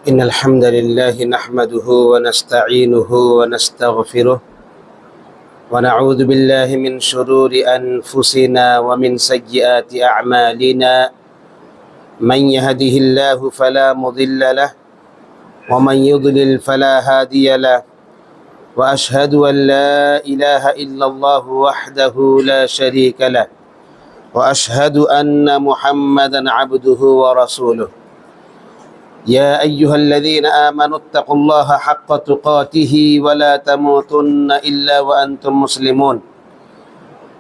إن الحمد لله نحمده ونستعينه ونستغفره ونعوذ بالله من شرور أنفسنا ومن سيئات أعمالنا من يهده الله فلا مضل له ومن يضلل فلا هادي له وأشهد أن لا إله إلا الله وحده لا شريك له وأشهد أن محمدا عبده ورسوله يا أيها الذين آمنوا اتقوا الله حق تقاته ولا تموتن إلا وأنتم مسلمون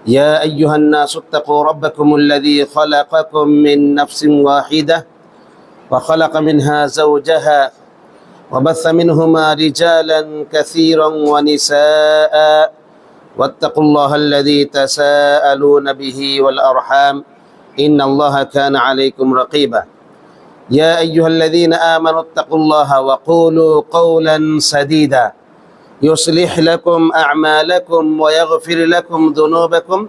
يا أيها الناس اتقوا ربكم الذي خلقكم من نفس واحدة وخلق منها زوجها وبث منهما رجالا كثيرا ونساء واتقوا الله الذي تساءلون به والأرحام إن الله كان عليكم رقيبا يا أيها الذين آمنوا اتقوا الله وقولوا قولا سديدا يصلح لكم أعمالكم ويغفر لكم ذنوبكم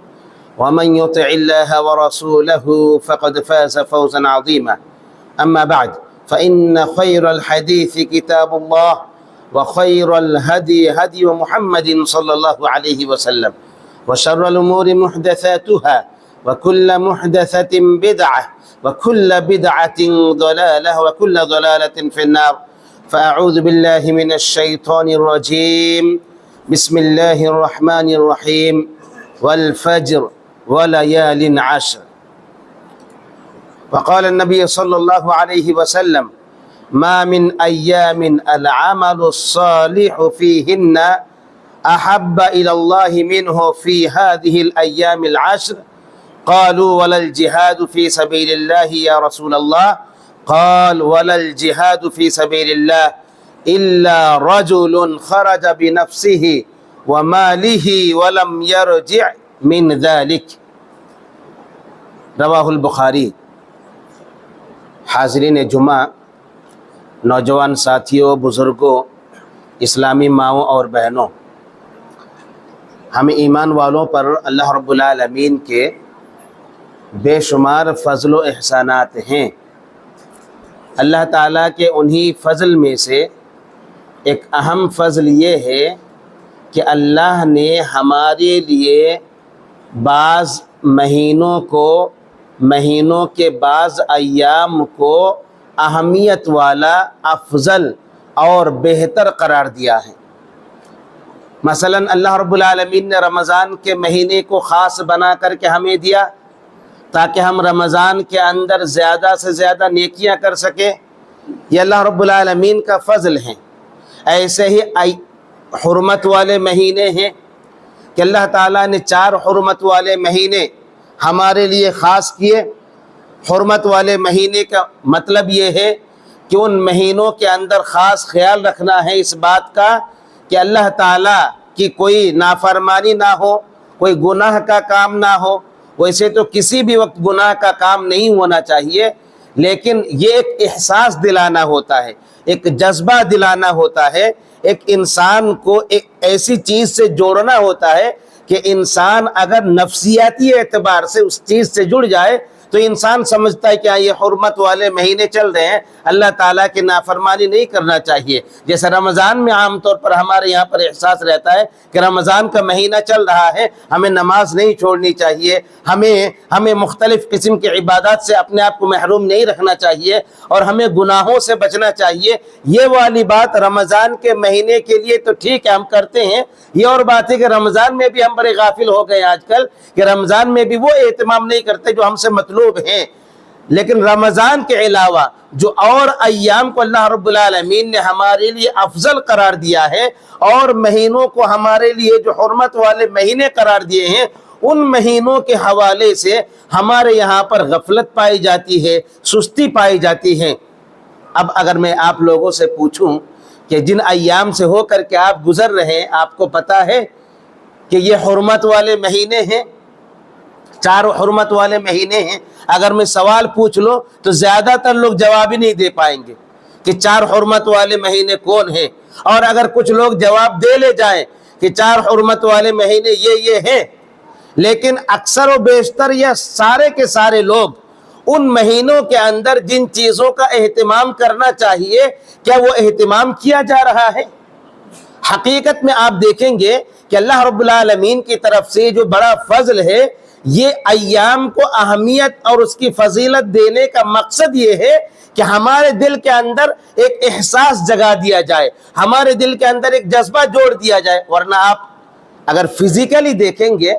ومن يطع الله ورسوله فقد فاز فوزا عظيما أما بعد فإن خير الحديث كتاب الله وخير الهدي هدي محمد صلى الله عليه وسلم وشر الأمور محدثاتها وكل محدثة بدعة وكل بدعة ضلالة وكل ضلالة في النار فأعوذ بالله من الشيطان الرجيم بسم الله الرحمن الرحيم والفجر وليال عشر وقال النبي صلى الله عليه وسلم ما من أيام العمل الصالح فيهن أحب إلى الله منه في هذه الأيام العشر قالوا ولا الجهاد في سبيل الله يا رسول الله قال ولا الجهاد في سبيل الله إلا رجل خرج بنفسه وماله ولم يرجع من ذلك رواہ البخاری۔ حاضرین جمعہ، نوجوان ساتھیوں، بزرگوں، اسلامی ماؤں اور بہنوں، ہم ایمان والوں پر اللہ رب العالمین کے بے شمار فضل و احسانات ہیں۔ اللہ تعالیٰ کے انہی فضل میں سے ایک اہم فضل یہ ہے کہ اللہ نے ہمارے لیے بعض مہینوں کے بعض ایام کو اہمیت والا، افضل اور بہتر قرار دیا ہے۔ مثلا اللہ رب العالمین نے رمضان کے مہینے کو خاص بنا کر کے ہمیں دیا تاکہ ہم رمضان کے اندر زیادہ سے زیادہ نیکیاں کر سکیں۔ یہ اللہ رب العالمین کا فضل ہے۔ ایسے ہی حرمت والے مہینے ہیں کہ اللہ تعالیٰ نے 4 حرمت والے مہینے ہمارے لیے خاص کیے۔ حرمت والے مہینے کا مطلب یہ ہے کہ ان مہینوں کے اندر خاص خیال رکھنا ہے اس بات کا کہ اللہ تعالیٰ کی کوئی نافرمانی نہ ہو، کوئی گناہ کا کام نہ ہو۔ ویسے تو کسی بھی وقت گناہ کا کام نہیں ہونا چاہیے، لیکن یہ ایک احساس دلانا ہوتا ہے، ایک جذبہ دلانا ہوتا ہے، ایک انسان کو ایک ایسی چیز سے جوڑنا ہوتا ہے کہ انسان اگر نفسیاتی اعتبار سے اس چیز سے جڑ جائے تو انسان سمجھتا ہے کہ یہ حرمت والے مہینے چل رہے ہیں، اللہ تعالیٰ کی نافرمانی نہیں کرنا چاہیے۔ جیسے رمضان میں عام طور پر ہمارے یہاں پر احساس رہتا ہے کہ رمضان کا مہینہ چل رہا ہے، ہمیں نماز نہیں چھوڑنی چاہیے، ہمیں مختلف قسم کی عبادات سے اپنے آپ کو محروم نہیں رکھنا چاہیے، اور ہمیں گناہوں سے بچنا چاہیے۔ یہ والی بات رمضان کے مہینے کے لیے تو ٹھیک ہے، ہم کرتے ہیں۔ یہ اور بات ہے کہ رمضان میں بھی ہم بڑے غافل ہو گئے آج کل کہ رمضان میں بھی وہ اہتمام نہیں کرتے جو ہم سے مطلوب ہیں۔ لیکن رمضان کے علاوہ جو اور ایام کو اللہ رب العالمین نے ہمارے لیے افضل قرار دیا ہے، اور مہینوں کو ہمارے لیے جو حرمت والے مہینے قرار دیے ہیں، ان مہینوں کے حوالے سے ہمارے یہاں پر غفلت پائی جاتی ہے، سستی پائی جاتی ہے۔ اب اگر میں آپ لوگوں سے پوچھوں کہ جن ایام سے ہو کر کے آپ گزر رہے ہیں، آپ کو پتہ ہے کہ یہ حرمت والے مہینے ہیں، 4 حرمت والے مہینے ہیں، اگر میں سوال پوچھ لوں تو زیادہ تر لوگ جواب ہی نہیں دے پائیں گے کہ 4 حرمت والے مہینے کون ہیں۔ اور اگر کچھ لوگ جواب دے لے جائیں کہ 4 حرمت والے مہینے یہ ہیں، لیکن اکثر و بیشتر یا سارے کے سارے لوگ ان مہینوں کے اندر جن چیزوں کا اہتمام کرنا چاہیے کیا وہ اہتمام کیا جا رہا ہے؟ حقیقت میں آپ دیکھیں گے کہ اللہ رب العالمین کی طرف سے جو بڑا فضل ہے، یہ ایام کو اہمیت اور اس کی فضیلت دینے کا مقصد یہ ہے کہ ہمارے دل کے اندر ایک احساس جگا دیا جائے، ہمارے دل کے اندر ایک جذبہ جوڑ دیا جائے۔ ورنہ آپ اگر فزیکلی دیکھیں گے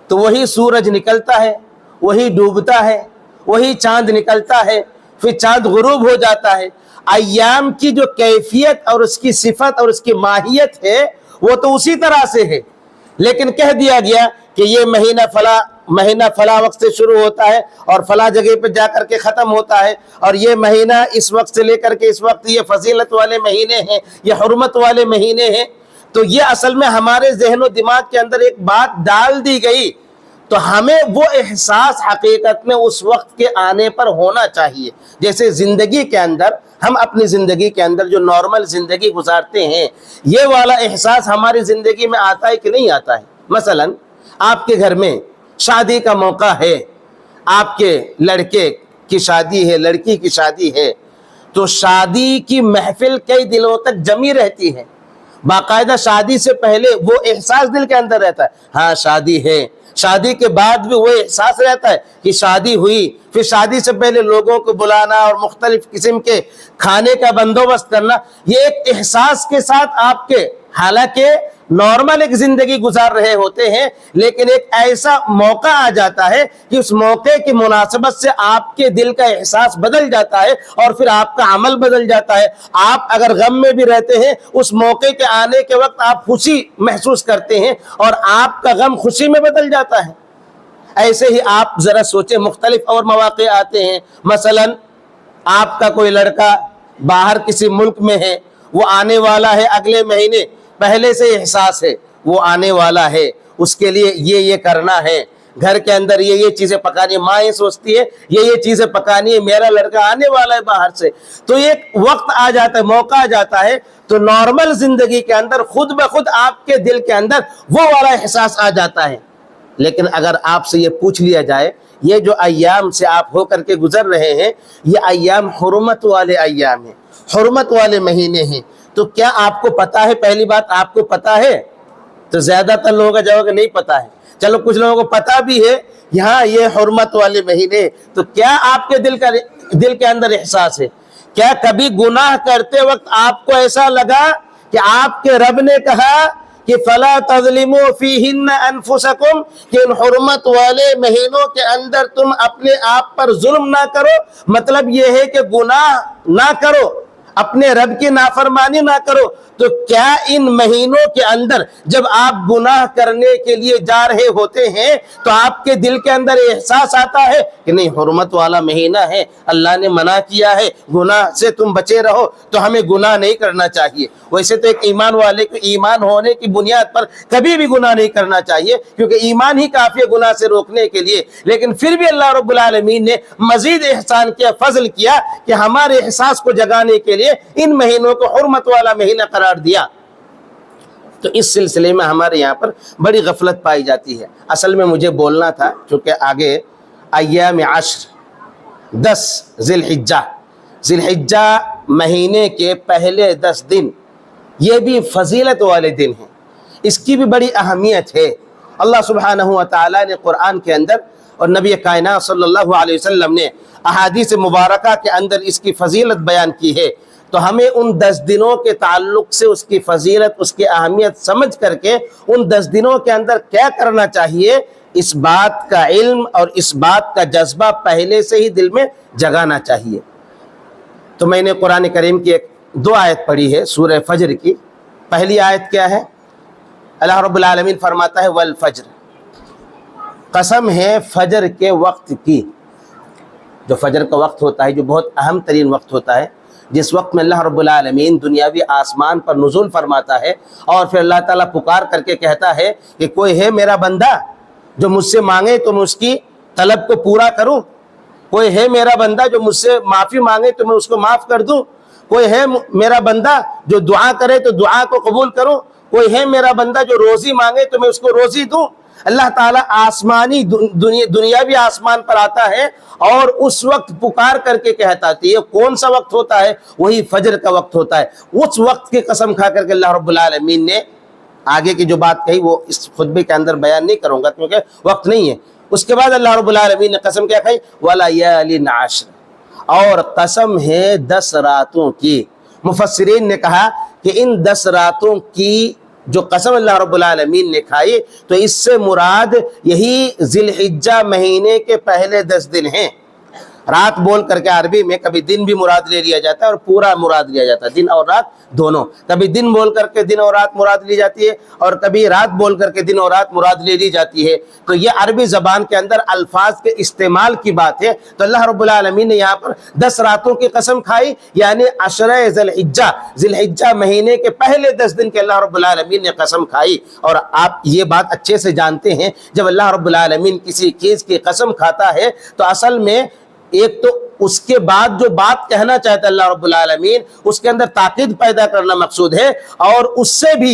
تو وہی سورج نکلتا ہے، وہی ڈوبتا ہے، وہی چاند نکلتا ہے، پھر چاند غروب ہو جاتا ہے۔ ایام کی جو کیفیت اور اس کی صفت اور اس کی ماہیت ہے وہ تو اسی طرح سے ہے، لیکن کہہ دیا گیا کہ یہ مہینہ فلاں وقت سے شروع ہوتا ہے اور فلاں جگہ پہ جا کر کے ختم ہوتا ہے، اور یہ مہینہ اس وقت سے لے کر کے اس وقت یہ فضیلت والے مہینے ہیں، یہ حرمت والے مہینے ہیں۔ تو یہ اصل میں ہمارے ذہن و دماغ کے اندر ایک بات ڈال دی گئی، تو ہمیں وہ احساس حقیقت میں اس وقت کے آنے پر ہونا چاہیے۔ جیسے زندگی کے اندر ہم اپنی زندگی کے اندر جو نارمل زندگی گزارتے ہیں، یہ والا احساس ہماری زندگی میں آتا ہے کہ نہیں آتا ہے؟ مثلا آپ کے گھر میں شادی کا موقع ہے، آپ کے لڑکے کی شادی ہے، لڑکی کی شادی ہے، تو شادی کی محفل کئی دنوں تک جمی رہتی ہے۔ باقاعدہ شادی سے پہلے وہ احساس دل کے اندر رہتا ہے، ہاں شادی ہے، شادی کے بعد بھی وہ احساس رہتا ہے کہ شادی ہوئی، پھر شادی سے پہلے لوگوں کو بلانا اور مختلف قسم کے کھانے کا بندوبست کرنا، یہ ایک احساس کے ساتھ آپ کے حالانکہ نارمل ایک زندگی گزار رہے ہوتے ہیں، لیکن ایک ایسا موقع آ جاتا ہے کہ اس موقع کی مناسبت سے آپ کے دل کا احساس بدل جاتا ہے اور پھر آپ کا عمل بدل جاتا ہے۔ آپ اگر غم میں بھی رہتے ہیں، اس موقع کے آنے کے وقت آپ خوشی محسوس کرتے ہیں اور آپ کا غم خوشی میں بدل جاتا ہے۔ ایسے ہی آپ ذرا سوچیں، مختلف اور مواقع آتے ہیں، مثلا آپ کا کوئی لڑکا باہر کسی ملک میں ہے، وہ آنے والا ہے اگلے مہینے، پہلے سے احساس ہے وہ آنے والا ہے، اس کے لیے یہ کرنا ہے، گھر کے اندر یہ چیزیں پکانی ہے، ماں یہ سوچتی ہے یہ چیزیں پکانی ہے، میرا لڑکا آنے والا ہے باہر سے، تو ایک وقت آ جاتا ہے، موقع آ جاتا ہے، تو نارمل زندگی کے اندر خود بخود آپ کے دل کے اندر وہ والا احساس آ جاتا ہے۔ لیکن اگر آپ سے یہ پوچھ لیا جائے، یہ جو ایام سے آپ ہو کر کے گزر رہے ہیں، یہ ایام حرمت والے ایام ہیں، حرمت والے مہینے ہیں، تو کیا آپ کو پتا ہے؟ پہلی بات آپ کو پتا ہے؟ تو زیادہ تر لوگوں کا جواب نہیں پتا ہے۔ چلو کچھ لوگوں کو پتا بھی ہے یہاں یہ حرمت والے مہینے، تو کیا آپ کے دل کے اندر احساس ہے؟ کیا کبھی گناہ کرتے وقت آپ کو ایسا لگا کہ آپ کے رب نے کہا کہ فَلَا تَظْلِمُوا فِيهِنَّ أَنفُسَكُمْ کہ ان حرمت والے مہینوں کے اندر تم اپنے آپ پر ظلم نہ کرو؟ مطلب یہ ہے کہ گناہ نہ کرو، اپنے رب کی نافرمانی نہ کرو۔ تو کیا ان مہینوں کے اندر جب آپ گناہ کرنے کے لیے جا رہے ہوتے ہیں تو آپ کے دل کے اندر احساس آتا ہے کہ نہیں حرمت والا مہینہ ہے، اللہ نے منع کیا ہے، گناہ سے تم بچے رہو، تو ہمیں گناہ نہیں کرنا چاہیے؟ ویسے تو ایک ایمان والے کو ایمان ہونے کی بنیاد پر کبھی بھی گناہ نہیں کرنا چاہیے، کیونکہ ایمان ہی کافی ہے گناہ سے روکنے کے لیے، لیکن پھر بھی اللہ رب العالمین نے مزید احسان کیا، فضل کیا کہ ہمارے احساس کو جگانے کے لیے ان مہینوں کو حرمت والا مہینہ قرار دیا۔ تو اس سلسلے میں ہمارے یہاں پر بڑی غفلت پائی جاتی ہے۔ اصل میں مجھے بولنا تھا چونکہ آگے ایام عشر 10 ذی الحجہ مہینے کے پہلے 10 دن یہ بھی فضیلت والے دن ہیں، اس کی بھی بڑی اہمیت ہے۔ اللہ سبحانہ و تعالیٰ نے قرآن کے اندر اور نبی کائنات صلی اللہ علیہ وسلم نے احادیث مبارکہ کے اندر اس کی فضیلت بیان کی ہے، تو ہمیں ان 10 دنوں کے تعلق سے اس کی فضیلت، اس کی اہمیت سمجھ کر کے ان 10 دنوں کے اندر کیا کرنا چاہیے، اس بات کا علم اور اس بات کا جذبہ پہلے سے ہی دل میں جگانا چاہیے۔ تو میں نے قرآن کریم کی 2 آیت پڑھی ہے سورہ فجر کی۔ پہلی آیت کیا ہے؟ اللہ رب العالمین فرماتا ہے والفجر، قسم ہے فجر کے وقت کی۔ جو فجر کا وقت ہوتا ہے، جو بہت اہم ترین وقت ہوتا ہے، جس وقت میں اللہ رب العالمین دنیاوی آسمان پر نزول فرماتا ہے اور پھر اللہ تعالیٰ پکار کر کے کہتا ہے کہ کوئی ہے میرا بندہ جو مجھ سے مانگے تو میں اس کی طلب کو پورا کروں، کوئی ہے میرا بندہ جو مجھ سے معافی مانگے تو میں اس کو معاف کر دوں، کوئی ہے میرا بندہ جو دعا کرے تو دعا کو قبول کروں، کوئی ہے میرا بندہ جو روزی مانگے تو میں اس کو روزی دوں۔ اللہ تعالیٰ آسمانی دنیا بھی آسمان پر آتا ہے اور اس وقت پکار کر کے کہتا ہے. یہ کون سا وقت ہوتا ہے؟ وہی فجر کا وقت ہوتا ہے. اس وقت کی قسم کھا کر کے اللہ رب العالمین نے آگے کی جو بات کہی وہ اس خطبے کے اندر بیان نہیں کروں گا کیونکہ وقت نہیں ہے. اس کے بعد اللہ رب العالمین نے قسم کیا کہی؟ وَلَيَالٍ عَشْرٍ، اور قسم ہے 10 راتوں کی. مفسرین نے کہا کہ ان 10 راتوں کی جو قسم اللہ رب العالمین نے کھائی تو اس سے مراد یہی ذی الحجہ مہینے کے پہلے 10 دن ہیں. رات بول کر کے عربی میں کبھی دن بھی مراد لے لیا جاتا ہے اور پورا مراد لیا جاتا ہے، دن اور رات دونوں. کبھی دن بول کر کے دن اور رات مراد لی جاتی ہے اور کبھی رات بول کر کے دن اور رات مراد لے لی جاتی ہے. تو یہ عربی زبان کے اندر الفاظ کے استعمال کی بات ہے. تو اللہ رب العالمین نے یہاں پر 10 راتوں کی قسم کھائی، یعنی عشرہ ذی الحجہ مہینے کے پہلے 10 دن کے اللہ رب العالمین نے قسم کھائی. اور آپ یہ بات اچھے سے جانتے ہیں جب اللہ رب العالمین کسی چیز کی قسم کھاتا ہے تو اصل میں ایک تو اس کے بعد جو بات کہنا چاہتا ہے اللہ رب العالمین اس کے اندر تاکید پیدا کرنا مقصود ہے، اور اس سے بھی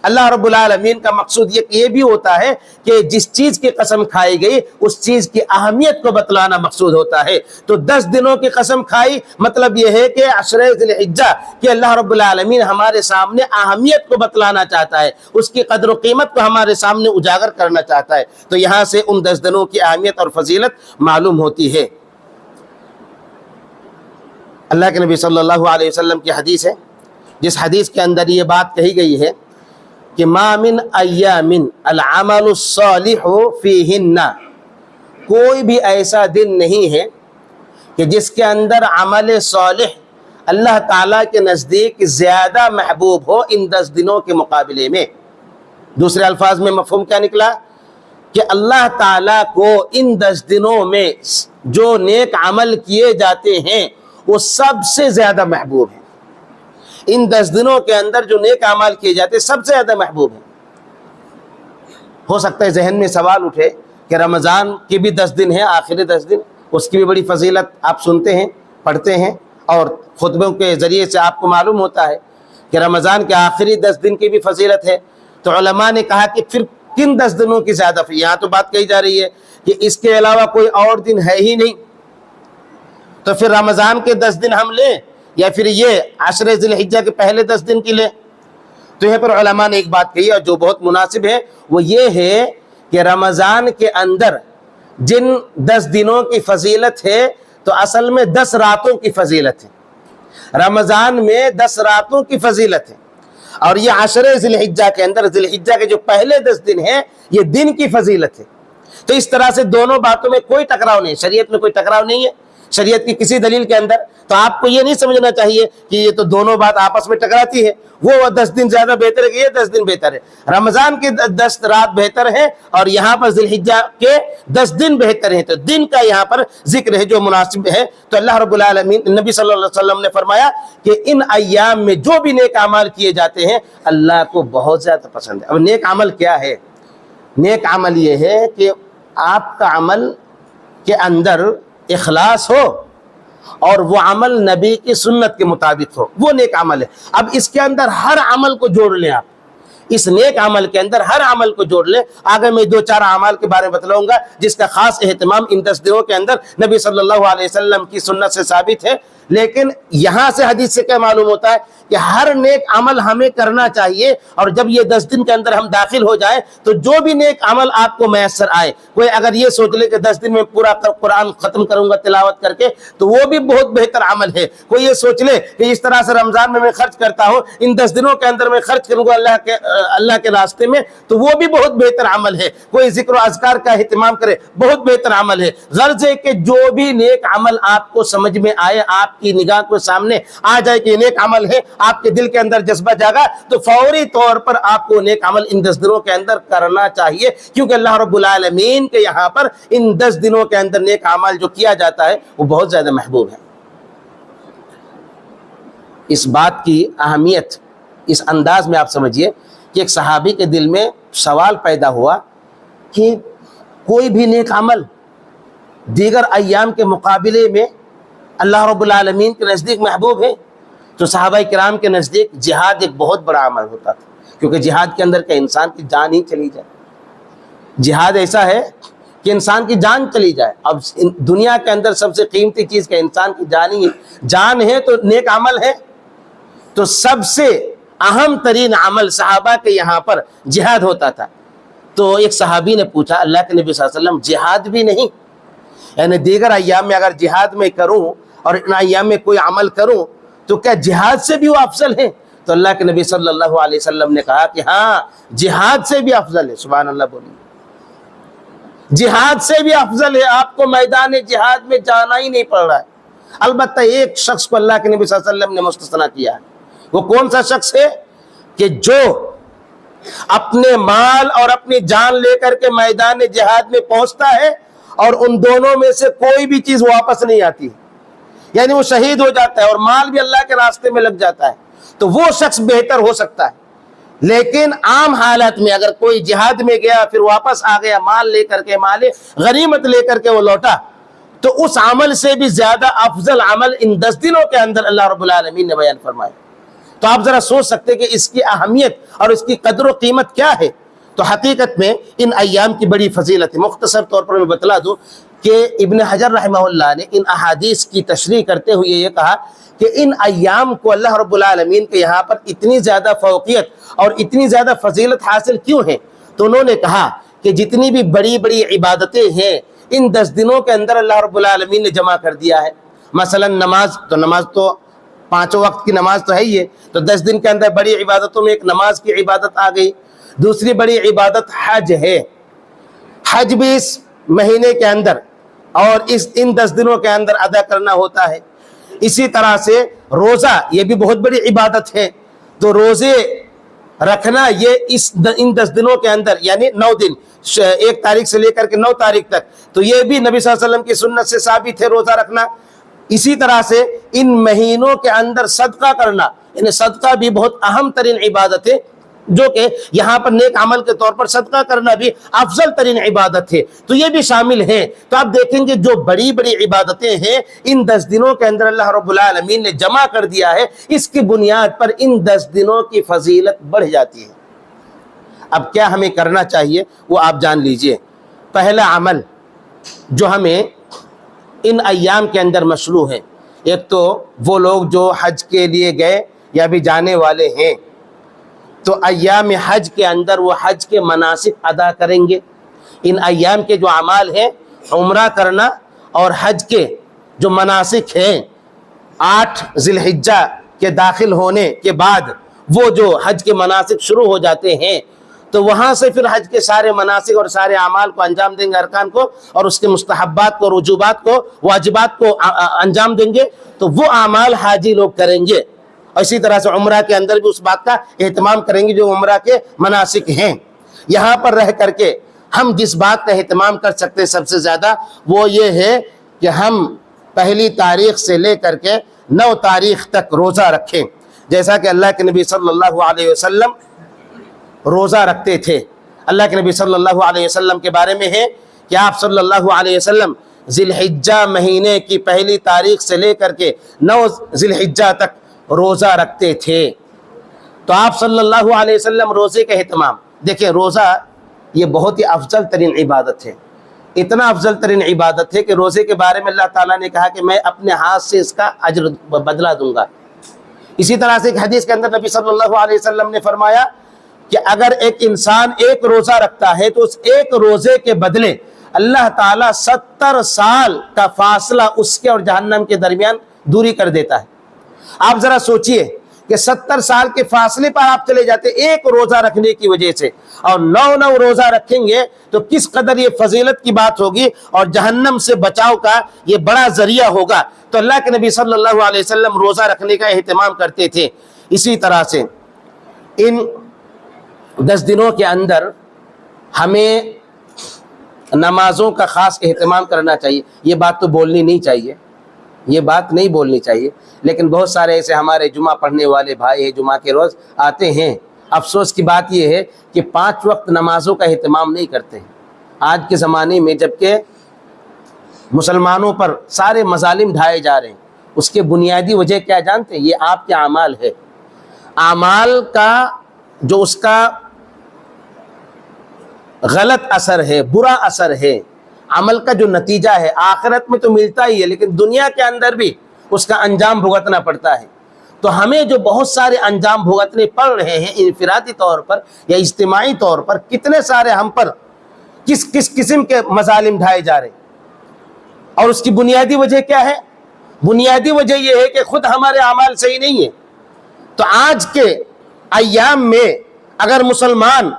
اللہ رب العالمین کا مقصود یہ بھی ہوتا ہے کہ جس چیز کی قسم کھائی گئی اس چیز کی اہمیت کو بتلانا مقصود ہوتا ہے. تو 10 دنوں کی قسم کھائی مطلب یہ ہے کہ عشرہ ذی الحجہ کہ اللہ رب العالمین ہمارے سامنے اہمیت کو بتلانا چاہتا ہے، اس کی قدر و قیمت کو ہمارے سامنے اجاگر کرنا چاہتا ہے. تو یہاں سے ان 10 دنوں کی اہمیت اور فضیلت معلوم ہوتی ہے. اللہ کے نبی صلی اللہ علیہ وسلم کی حدیث ہے جس حدیث کے اندر یہ بات کہی گئی ہے کہ ما من ایام العمل الصالح فیہن، کوئی بھی ایسا دن نہیں ہے کہ جس کے اندر عمل صالح اللہ تعالیٰ کے نزدیک زیادہ محبوب ہو ان 10 دنوں کے مقابلے میں. دوسرے الفاظ میں مفہوم کیا نکلا کہ اللہ تعالیٰ کو ان 10 دنوں میں جو نیک عمل کیے جاتے ہیں وہ سب سے زیادہ محبوب ہے. ان 10 دنوں کے اندر جو نیک اعمال کیے جاتے ہیں سب سے زیادہ محبوب ہیں. ہو سکتا ہے ذہن میں سوال اٹھے کہ رمضان کے بھی 10 دن ہیں، آخری 10 دن، اس کی بھی بڑی فضیلت آپ سنتے ہیں، پڑھتے ہیں اور خطبوں کے ذریعے سے آپ کو معلوم ہوتا ہے کہ رمضان کے آخری 10 دن کی بھی فضیلت ہے. تو علماء نے کہا کہ پھر کن 10 دنوں کی زیادہ یہاں تو بات کہی جا رہی ہے کہ اس کے علاوہ کوئی اور دن ہے ہی نہیں، تو پھر رمضان کے 10 دن ہم لیں یا پھر یہ عشرہ ذی الحجہ کے پہلے 10 دن کی لیں. تو یہاں پر علماء نے ایک بات کہی اور جو بہت مناسب ہے وہ یہ ہے کہ رمضان کے اندر جن 10 دنوں کی فضیلت ہے تو اصل میں 10 راتوں کی فضیلت ہے. رمضان میں 10 راتوں کی فضیلت ہے اور یہ عشرہ ذی الحجہ کے اندر ذی الحجہ کے جو پہلے 10 دن ہیں یہ دن کی فضیلت ہے. تو اس طرح سے دونوں باتوں میں کوئی ٹکراؤ نہیں، شریعت میں کوئی ٹکراؤ نہیں ہے شریعت کی کسی دلیل کے اندر. تو آپ کو یہ نہیں سمجھنا چاہیے کہ یہ تو دونوں بات آپس میں ٹکراتی ہے، وہ 10 دن زیادہ بہتر ہے کہ یہ 10 دن بہتر ہے. رمضان کے 10 رات بہتر ہے اور یہاں پر ذی الحجہ کے 10 دن بہتر ہیں. تو دن کا یہاں پر ذکر ہے جو مناسب ہے. تو اللہ رب العالمین نبی صلی اللہ علیہ وسلم نے فرمایا کہ ان ایام میں جو بھی نیک اعمال کیے جاتے ہیں اللہ کو بہت زیادہ پسند ہے. اب نیک عمل کیا ہے؟ نیک عمل یہ ہے کہ آپ کا عمل کے اندر اخلاص ہو اور وہ عمل نبی کی سنت کے مطابق ہو، وہ نیک عمل ہے. اب اس کے اندر ہر عمل کو جوڑ لیں، آپ اس نیک عمل کے اندر ہر عمل کو جوڑ لیں. آگے میں 2-4 اعمال کے بارے میں بتلاؤں گا جس کا خاص اہتمام ان 10 دنوں کے اندر نبی صلی اللہ علیہ وسلم کی سنت سے ثابت ہے. لیکن یہاں سے حدیث سے کیا معلوم ہوتا ہے کہ ہر نیک عمل ہمیں کرنا چاہیے، اور جب یہ 10 دن کے اندر ہم داخل ہو جائیں تو جو بھی نیک عمل آپ کو میسر آئے، کوئی اگر یہ سوچ لے کہ 10 دن میں پورا قرآن ختم کروں گا تلاوت کر کے تو وہ بھی بہت بہتر عمل ہے. کوئی یہ سوچ لے کہ اس طرح سے رمضان میں خرچ کرتا ہوں، ان 10 دنوں کے اندر میں خرچ کروں گا اللہ کے راستے میں، تو وہ بھی بہت بہتر عمل ہے. کوئی ذکر و اذکار کا اہتمام کرے، بہت بہتر عمل ہے. غرض ہے کہ جو بھی نیک عمل آپ کو سمجھ میں آئے، آپ کی نگاہ کو سامنے آ جائے کہ یہ نیک عمل ہے، آپ کے دل کے اندر جذبہ جاگا تو فوری طور پر آپ کو نیک عمل ان 10 دنوں کے اندر کرنا چاہیے، کیونکہ اللہ رب العالمین کے یہاں پر ان 10 دنوں کے اندر نیک عمل جو کیا جاتا ہے وہ بہت زیادہ محبوب ہے. اس بات کی اہمیت اس انداز میں آپ سمجھیے کہ ایک صحابی کے دل میں سوال پیدا ہوا کہ کوئی بھی نیک عمل دیگر ایام کے مقابلے میں اللہ رب العالمین کے نزدیک محبوب ہے. تو صحابہ کرام کے نزدیک جہاد ایک بہت بڑا عمل ہوتا تھا، کیونکہ جہاد کے اندر کہ انسان کی جان ہی چلی جائے، جہاد ایسا ہے کہ انسان کی جان چلی جائے. اب دنیا کے اندر سب سے قیمتی چیز کیا؟ انسان کی جان ہی ہے. جان ہے تو نیک عمل ہے. تو سب سے اہم ترین عمل صحابہ کے یہاں پر جہاد ہوتا تھا. تو ایک صحابی نے پوچھا اللہ کے نبی صلی اللہ علیہ وسلم جہاد بھی نہیں؟ یعنی دیگر ایام میں اگر جہاد میں کروں اور ان ایام میں کوئی عمل کروں تو کیا جہاد سے بھی وہ افضل ہے؟ تو اللہ کے نبی صلی اللہ علیہ وسلم نے کہا کہ ہاں جہاد سے بھی افضل ہے. سبحان اللہ بولیے. جہاد سے بھی افضل ہے. آپ کو میدان جہاد میں جانا ہی نہیں پڑ رہا ہے. البتہ ایک شخص کو اللہ کے نبی صلی اللہ علیہ وسلم نے مستثنا کیا ہے. وہ کون سا شخص ہے؟ کہ جو اپنے مال اور اپنی جان لے کر کے میدان جہاد میں پہنچتا ہے اور ان دونوں میں سے کوئی بھی چیز واپس نہیں آتی، یعنی وہ شہید ہو جاتا ہے اور مال بھی اللہ کے راستے میں لگ جاتا ہے، تو وہ شخص بہتر ہو سکتا ہے. لیکن عام حالت میں اگر کوئی جہاد میں گیا پھر واپس آ گیا مال لے کر کے، مال غنیمت لے کر کے وہ لوٹا، تو اس عمل سے بھی زیادہ افضل عمل ان 10 دنوں کے اندر اللہ رب العالمین نے بیان فرمایا. تو آپ ذرا سوچ سکتے کہ اس کی اہمیت اور اس کی قدر و قیمت کیا ہے. تو حقیقت میں ان ایام کی بڑی فضیلت ہے. مختصر طور پر میں بتلا دوں کہ ابن حجر رحمہ اللہ نے ان احادیث کی تشریح کرتے ہوئے یہ کہا کہ ان ایام کو اللہ رب العالمین کے یہاں پر اتنی زیادہ فوقیت اور اتنی زیادہ فضیلت حاصل کیوں ہے. تو انہوں نے کہا کہ جتنی بھی بڑی بڑی عبادتیں ہیں ان 10 دنوں کے اندر اللہ رب العالمین نے جمع کر دیا ہے. مثلا نماز تو 5 وقت کی نماز تو ہے ہی ہے، تو 10 دن کے اندر بڑی عبادتوں میں ایک نماز کی عبادت آ گئی. دوسری بڑی عبادت حج ہے. حج بھی اس مہینے کے اندر اور ان 10 دنوں کے اندر ادا کرنا ہوتا ہے. اسی طرح سے روزہ یہ بھی بہت بڑی عبادت ہے. تو روزے رکھنا یہ ان 10 دنوں کے اندر یعنی 9 دن 1 تاریخ سے لے کر کے 9 تاریخ تک، تو یہ بھی نبی صلی اللہ علیہ وسلم کی سنت سے ثابت ہے روزہ رکھنا. اسی طرح سے ان مہینوں کے اندر صدقہ کرنا، یعنی صدقہ بھی بہت اہم ترین عبادت ہے، جو کہ یہاں پر نیک عمل کے طور پر صدقہ کرنا بھی افضل ترین عبادت ہے. تو یہ بھی شامل ہیں. تو آپ دیکھیں گے جو بڑی بڑی عبادتیں ہیں ان 10 دنوں کے اندر اللہ رب العالمین نے جمع کر دیا ہے. اس کی بنیاد پر ان 10 دنوں کی فضیلت بڑھ جاتی ہے. اب کیا ہمیں کرنا چاہیے وہ آپ جان لیجئے. پہلا عمل جو ہمیں ان ایام کے اندر مشروع ہے، ایک تو وہ لوگ جو حج کے لیے گئے یا بھی جانے والے ہیں تو ایام حج کے اندر وہ حج کے مناسک ادا کریں گے. ان ایام کے جو اعمال ہیں عمرہ کرنا اور حج کے جو مناسک ہیں 8 ذی الحجہ کے داخل ہونے کے بعد وہ جو حج کے مناسک شروع ہو جاتے ہیں، تو وہاں سے پھر حج کے سارے مناسک اور سارے اعمال کو انجام دیں گے، ارکان کو اور اس کے مستحبات کو، رجوبات کو، واجبات کو انجام دیں گے. تو وہ اعمال حاجی لوگ کریں گے. اور اسی طرح سے عمرہ کے اندر بھی اس بات کا اہتمام کریں گے جو عمرہ کے مناسک ہیں. یہاں پر رہ کر کے ہم جس بات کا اہتمام کر سکتے ہیں سب سے زیادہ وہ یہ ہے کہ ہم 1 تاریخ سے لے کر کے 9 تاریخ تک روزہ رکھیں. جیسا کہ اللہ کے نبی صلی اللہ علیہ وسلم روزہ رکھتے تھے. اللہ کے نبی صلی اللہ علیہ وسلم کے بارے میں ہے کہ آپ صلی اللہ علیہ وسلم ذی الحجہ مہینے کی 1 تاریخ سے لے کر کے 9 ذی الحجہ تک روزہ رکھتے تھے. تو آپ صلی اللہ علیہ وسلم روزے کا اہتمام دیکھیں. روزہ یہ بہت ہی افضل ترین عبادت ہے. اتنا افضل ترین عبادت ہے کہ روزے کے بارے میں اللہ تعالیٰ نے کہا کہ میں اپنے ہاتھ سے اس کا اجر بدلہ دوں گا. اسی طرح سے ایک حدیث کے اندر نبی صلی اللہ علیہ وسلم نے فرمایا کہ اگر ایک انسان 1 روزہ رکھتا ہے تو اس 1 روزے کے بدلے اللہ تعالیٰ 70 سال کا فاصلہ اس کے اور جہنم کے درمیان دوری کر دیتا ہے. آپ ذرا سوچئے کہ 70 سال کے فاصلے پر آپ چلے جاتے 1 روزہ رکھنے کی وجہ سے، اور 9 روزہ رکھیں گے تو کس قدر یہ فضیلت کی بات ہوگی اور جہنم سے بچاؤ کا یہ بڑا ذریعہ ہوگا. تو اللہ کے نبی صلی اللہ علیہ وسلم روزہ رکھنے کا اہتمام کرتے تھے. اسی طرح سے ان 10 دنوں کے اندر ہمیں نمازوں کا خاص اہتمام کرنا چاہیے. یہ بات تو بولنی نہیں چاہیے، یہ بات نہیں بولنی چاہیے، لیکن بہت سارے ایسے ہمارے جمعہ پڑھنے والے بھائی ہیں جمعہ کے روز آتے ہیں. افسوس کی بات یہ ہے کہ 5 وقت نمازوں کا اہتمام نہیں کرتے ہیں آج کے زمانے میں، جبکہ مسلمانوں پر سارے مظالم ڈھائے جا رہے ہیں. اس کے بنیادی وجہ کیا جانتے ہیں؟ یہ آپ کے اعمال ہے. اعمال کا جو اس کا غلط اثر ہے، برا اثر ہے، عمل کا جو نتیجہ ہے آخرت میں تو ملتا ہی ہے لیکن دنیا کے اندر بھی اس کا انجام بھگتنا پڑتا ہے۔ تو ہمیں جو بہت سارے انجام بھگتنے پڑ رہے ہیں انفرادی طور پر یا اجتماعی طور پر، کتنے سارے ہم پر کس قسم کے مظالم ڈھائے جا رہے ہیں، اور اس کی بنیادی وجہ کیا ہے؟ بنیادی وجہ یہ ہے کہ خود ہمارے اعمال صحیح نہیں ہیں۔ تو آج کے ایام میں اگر مسلمان،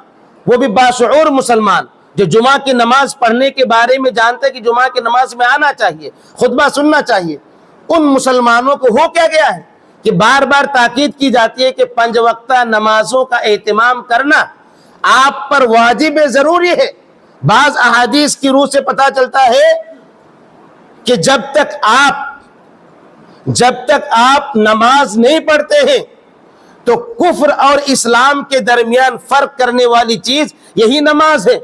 وہ بھی باشعور مسلمان جو جمعہ کی نماز پڑھنے کے بارے میں جانتے کہ جمعہ کی نماز میں آنا چاہیے، خطبہ سننا چاہیے، ان مسلمانوں کو ہو کیا گیا ہے کہ بار بار تاکید کی جاتی ہے کہ 5 وقتہ نمازوں کا اہتمام کرنا آپ پر واجب ضروری ہے۔ بعض احادیث کی روح سے پتہ چلتا ہے کہ جب تک آپ نماز نہیں پڑھتے ہیں تو کفر اور اسلام کے درمیان فرق کرنے والی چیز یہی نماز ہے۔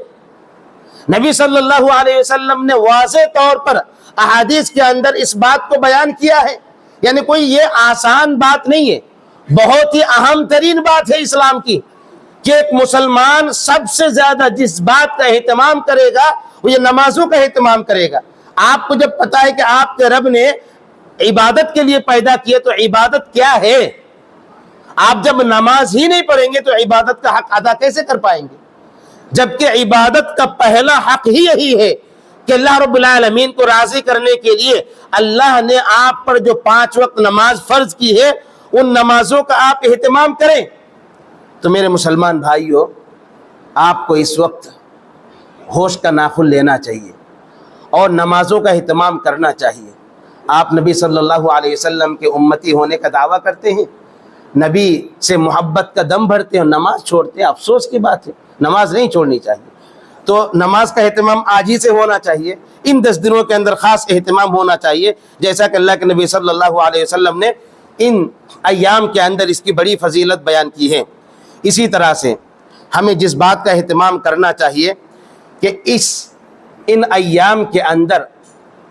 نبی صلی اللہ علیہ وسلم نے واضح طور پر احادیث کے اندر اس بات کو بیان کیا ہے، یعنی کوئی یہ آسان بات نہیں ہے، بہت ہی اہم ترین بات ہے اسلام کی، کہ ایک مسلمان سب سے زیادہ جس بات کا اہتمام کرے گا وہ یہ نمازوں کا اہتمام کرے گا۔ آپ کو جب پتا ہے کہ آپ کے رب نے عبادت کے لیے پیدا کیے تو عبادت کیا ہے، آپ جب نماز ہی نہیں پڑھیں گے تو عبادت کا حق ادا کیسے کر پائیں گے؟ جبکہ عبادت کا پہلا حق ہی یہی ہے کہ اللہ رب العالمین کو راضی کرنے کے لیے اللہ نے آپ پر جو 5 وقت نماز فرض کی ہے ان نمازوں کا آپ اہتمام کریں۔ تو میرے مسلمان بھائیوں، آپ کو اس وقت ہوش کا ناخن لینا چاہیے اور نمازوں کا اہتمام کرنا چاہیے۔ آپ نبی صلی اللہ علیہ وسلم کے امتی ہونے کا دعویٰ کرتے ہیں، نبی سے محبت کا دم بھرتے ہیں اور نماز چھوڑتے ہیں، افسوس کی بات ہے، نماز نہیں چھوڑنی چاہیے۔ تو نماز کا اہتمام آج ہی سے ہونا چاہیے، ان 10 دنوں کے اندر خاص اہتمام ہونا چاہیے، جیسا کہ اللہ کے نبی صلی اللہ علیہ وسلم نے ان ایام کے اندر اس کی بڑی فضیلت بیان کی ہے۔ اسی طرح سے ہمیں جس بات کا اہتمام کرنا چاہیے کہ ان ایام کے اندر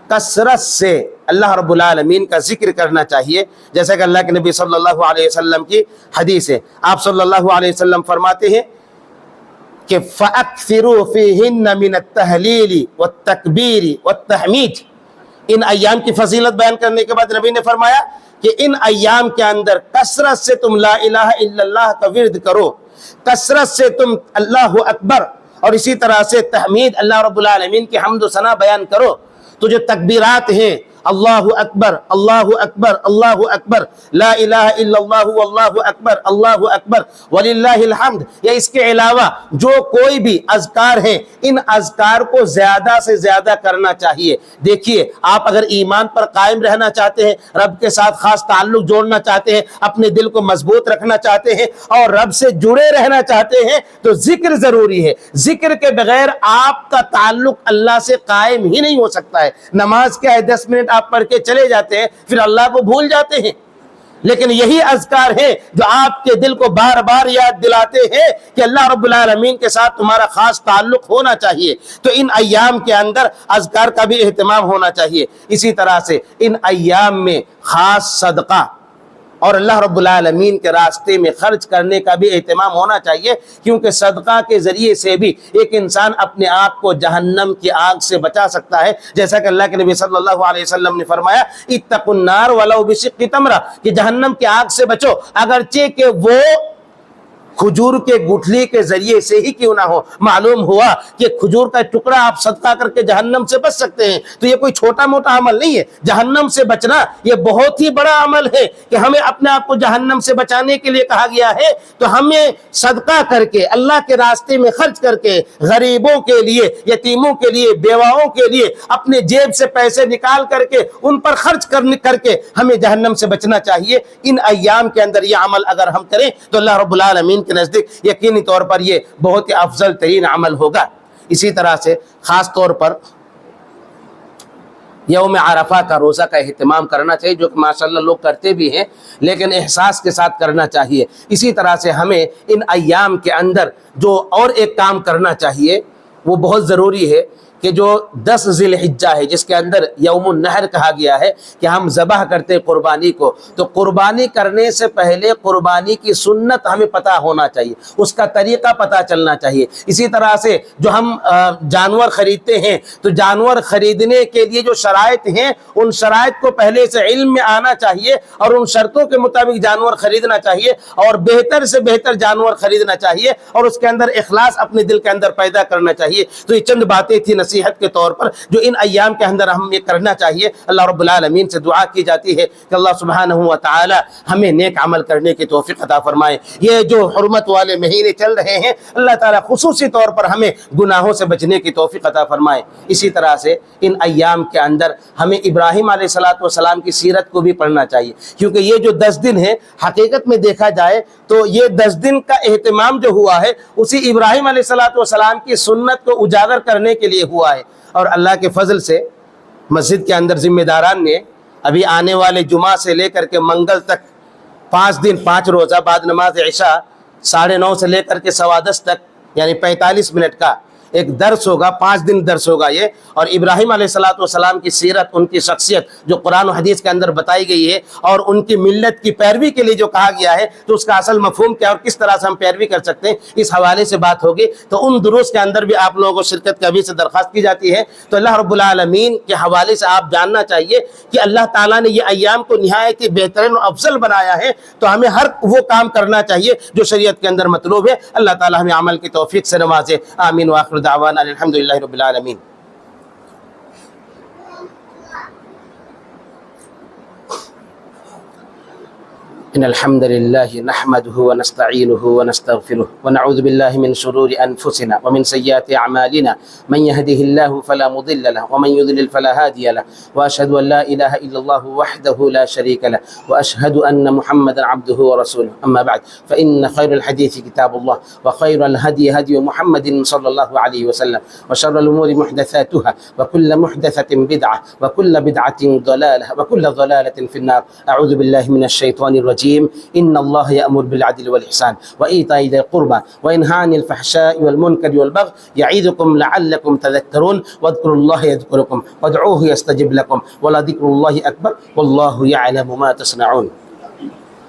کثرت سے اللہ رب العالمین کا ذکر کرنا چاہیے، جیسا کہ اللہ کے نبی صلی اللہ علیہ وسلم کی حدیث ہے۔ آپ صلی اللہ علیہ وسلم فرماتے ہیں کہ فَأَكْثِرُوا فِيهِنَّ مِنَ التَّهْلِيلِ وَالتَّكْبِيرِ وَالتَّحْمِيدِ۔ ان ایام کی فضیلت بیان کرنے کے بعد نبی نے فرمایا کہ ان ایام کے اندر کثرت سے تم لا الہ الا اللہ کا ورد کرو، کثرت سے تم اللہ اکبر اور اسی طرح سے تحمید اللہ رب العالمین کی حمد و ثنا بیان کرو۔ تو جو تکبیرات ہیں، اللہ اکبر اللہ اکبر اللہ اکبر، لا الہ الا اللہ واللہ اکبر اللہ اکبر وللہ الحمد، یا اس کے علاوہ جو کوئی بھی اذکار ہیں، ان اذکار کو زیادہ سے زیادہ کرنا چاہیے۔ دیکھیے، آپ اگر ایمان پر قائم رہنا چاہتے ہیں، رب کے ساتھ خاص تعلق جوڑنا چاہتے ہیں، اپنے دل کو مضبوط رکھنا چاہتے ہیں اور رب سے جڑے رہنا چاہتے ہیں تو ذکر ضروری ہے۔ ذکر کے بغیر آپ کا تعلق اللہ سے قائم ہی نہیں ہو سکتا ہے۔ نماز کیا ہے، 10 منٹ آپ پڑھ کے چلے جاتے ہیں، پھر اللہ کو بھول جاتے ہیں، لیکن یہی اذکار ہیں جو آپ کے دل کو بار بار یاد دلاتے ہیں کہ اللہ رب العالمین کے ساتھ تمہارا خاص تعلق ہونا چاہیے۔ تو ان ایام کے اندر اذکار کا بھی اہتمام ہونا چاہیے۔ اسی طرح سے ان ایام میں خاص صدقہ اور اللہ رب العالمین کے راستے میں خرچ کرنے کا بھی اہتمام ہونا چاہیے، کیونکہ صدقہ کے ذریعے سے بھی ایک انسان اپنے آپ کو جہنم کی آگ سے بچا سکتا ہے، جیسا کہ اللہ کے نبی صلی اللہ علیہ وسلم نے فرمایا اتقوا النار ولو بشق تمرہ، کہ جہنم کی آگ سے بچو اگرچہ کہ وہ کھجور کے گٹھلی کے ذریعے سے ہی کیوں نہ ہو۔ معلوم ہوا کہ کھجور کا ٹکڑا آپ صدقہ کر کے جہنم سے بچ سکتے ہیں، تو یہ کوئی چھوٹا موٹا عمل نہیں ہے۔ جہنم سے بچنا یہ بہت ہی بڑا عمل ہے کہ ہمیں اپنے آپ کو جہنم سے بچانے کے لیے کہا گیا ہے، تو ہمیں صدقہ کر کے اللہ کے راستے میں خرچ کر کے غریبوں کے لیے، یتیموں کے لیے، بیواؤں کے لیے اپنے جیب سے پیسے نکال کر کے ان پر خرچ کر کے ہمیں جہنم سے بچنا چاہیے۔ ان ایام کے اندر یہ عمل اگر ہم کریں تو اللہ رب العالمین کے نزدیک یقینی طور پر یہ بہت ہی افضل ترین عمل ہوگا۔ اسی طرح سے خاص طور پر یوم عرفہ کا روزہ کا اہتمام کرنا چاہیے، جو کہ ماشاءاللہ لوگ کرتے بھی ہیں لیکن احساس کے ساتھ کرنا چاہیے۔ اسی طرح سے ہمیں ان ایام کے اندر جو اور ایک کام کرنا چاہیے وہ بہت ضروری ہے کہ جو 10 ذی الحجہ ہے جس کے اندر یوم النحر کہا گیا ہے کہ ہم ذبح کرتے قربانی کو، تو قربانی کرنے سے پہلے قربانی کی سنت ہمیں پتہ ہونا چاہیے، اس کا طریقہ پتہ چلنا چاہیے۔ اسی طرح سے جو ہم جانور خریدتے ہیں تو جانور خریدنے کے لیے جو شرائط ہیں ان شرائط کو پہلے سے علم میں آنا چاہیے اور ان شرطوں کے مطابق جانور خریدنا چاہیے اور بہتر سے بہتر جانور خریدنا چاہیے اور اس کے اندر اخلاص اپنے دل کے اندر پیدا کرنا چاہیے۔ تو یہ چند باتیں تھی نصیحت کے طور پر جو ان ایام کے اندر ہم یہ کرنا چاہیے۔ اللہ رب العالمین سے دعا کی جاتی ہے کہ اللہ سبحانہ و تعالی ہمیں نیک عمل کرنے کی توفیق عطا فرمائے۔ یہ جو حرمت والے مہینے چل رہے ہیں اللہ تعالیٰ خصوصی طور پر ہمیں گناہوں سے بچنے کی توفیق عطا فرمائے۔ اسی طرح سے ان ایام کے اندر ہمیں ابراہیم علیہ السلام کی سیرت کو بھی پڑھنا چاہیے، کیونکہ یہ جو 10 دن ہے حقیقت میں دیکھا جائے تو یہ 10 دن کا اہتمام جو ہوا ہے اسی ابراہیم علیہ السلام کی سنت کو اجاگر کرنے کے لیے ہوا ہے۔ اور اللہ کے فضل سے مسجد کے اندر ذمہ داران نے ابھی آنے والے جمعہ سے لے کر کے منگل تک 5 دن 5 روزہ بعد نماز عشاء 9:30 سے لے کر کے 10:15 تک یعنی 45 منٹ کا ایک درس ہوگا، 5 دن درس ہوگا یہ، اور ابراہیم علیہ السلام کی سیرت، ان کی شخصیت جو قرآن و حدیث کے اندر بتائی گئی ہے اور ان کی ملت کی پیروی کے لیے جو کہا گیا ہے تو اس کا اصل مفہوم کیا اور کس طرح سے ہم پیروی کر سکتے ہیں اس حوالے سے بات ہوگی۔ تو ان دروس کے اندر بھی آپ لوگوں کو شرکت ابھی سے درخواست کی جاتی ہے۔ تو اللہ رب العالمین کے حوالے سے آپ جاننا چاہیے کہ اللہ تعالیٰ نے یہ ایام کو نہایت ہی بہترین و افضل بنایا ہے، تو ہمیں ہر وہ کام کرنا چاہیے جو شریعت کے اندر مطلوب ہے۔ اللہ تعالیٰ ہمیں عمل کی توفیق سے نوازے، آمین وآخر دعوانا الحمد للہ رب العالمین۔ إن الحمد لله نحمده ونستعينه ونستغفره ونعوذ بالله من شرور أنفسنا ومن سيئات أعمالنا من يهده الله فلا مضل له ومن يضلل فلا هادي له وأشهد أن لا إله إلا الله وحده لا شريك له وأشهد أن محمدا عبده ورسوله أما بعد فإن خير الحديث كتاب الله وخير الهدي هدي محمد صلى الله عليه وسلم وشر الأمور محدثاتها وكل محدثة بدعة وكل بدعة ضلالة وكل ضلالة في النار أعوذ بالله من الشيطان الرجيم إن الله يأمر بالعدل والإحسان وإيتاء ذي القربى وينهى عن الفحشاء والمنكر والبغي يعظكم لعلكم تذكرون واذكروا الله يذكركم وادعوه يستجب لكم ولذكر الله أكبر والله يعلم ما تصنعون۔